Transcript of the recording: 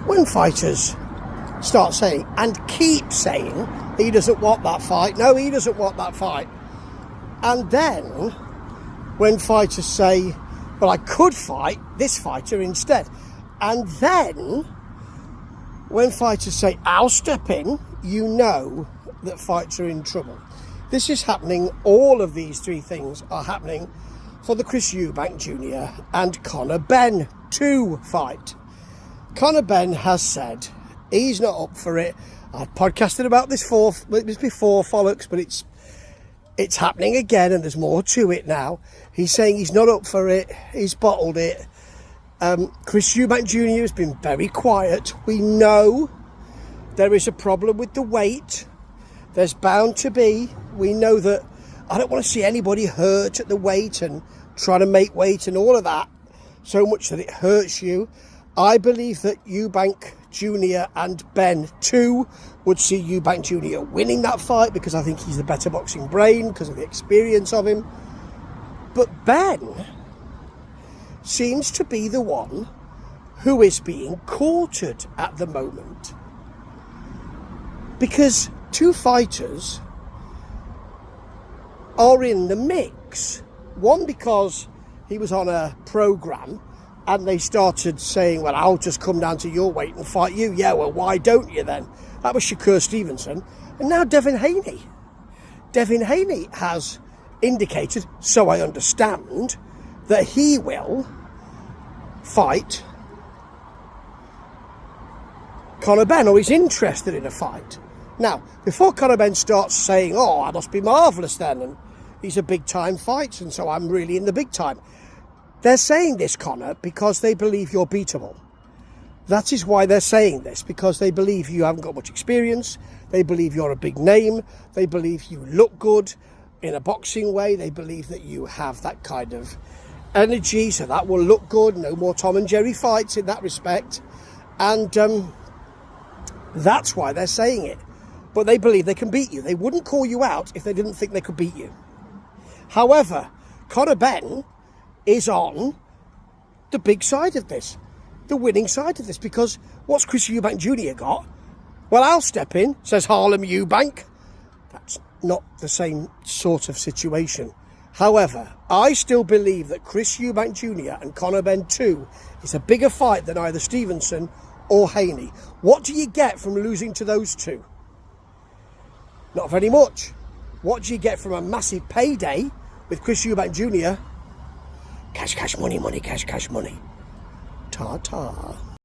when fighters start saying and keep saying he doesn't want that fight, no, he doesn't want that fight, and then when fighters say, well, I could fight this fighter instead, and then when fighters say, I'll step in, you know that fights are in trouble. This is happening, all of these three things are happening for the Chris Eubank Jr. and Conor Benn 2 fight. Conor Benn has said he's not up for it. I've podcasted about this before, Follocks, but it's happening again, and there's more to it now. He's saying he's not up for it, he's bottled it. Chris Eubank Jr. has been very quiet. We know there is a problem with the weight. There's bound to be. We know that. I don't want to see anybody hurt at the weight and trying to make weight and all of that so much that it hurts you. I believe that Eubank Jr. and Benn 2 would see Eubank Jr. winning that fight because I think he's the better boxing brain because of the experience of him. But Benn seems to be the one who is being courted at the moment, because two fighters are in the mix. One because he was on a programme and they started saying, well, I'll just come down to your weight and fight you. Yeah, well, why don't you then? That was Shakur Stevenson. And now Devin Haney. Devin Haney has indicated, so I understand, that he will fight Conor Benn, or he's interested in a fight. Now, before Conor Benn starts saying, oh, I must be marvellous then, and these are big-time fights, and so I'm really in the big time. They're saying this, Conor, because they believe you're beatable. That is why they're saying this, because they believe you haven't got much experience, they believe you're a big name, they believe you look good in a boxing way, they believe that you have that kind of energy, so that will look good, no more Tom and Jerry fights in that respect, and that's why they're saying it. But they believe they can beat you. They wouldn't call you out if they didn't think they could beat you. However, Conor Benn is on the big side of this, the winning side of this, because what's Chris Eubank Jr. got? Well, I'll step in, says Harlem Eubank. That's not the same sort of situation. However, I still believe that Chris Eubank Jr. and Conor Benn 2 is a bigger fight than either Stevenson or Haney. What do you get from losing to those two? Not very much. What do you get from a massive payday with Chris Eubank Jr.? Cash, cash, money, money, cash, cash, money. Ta-ta.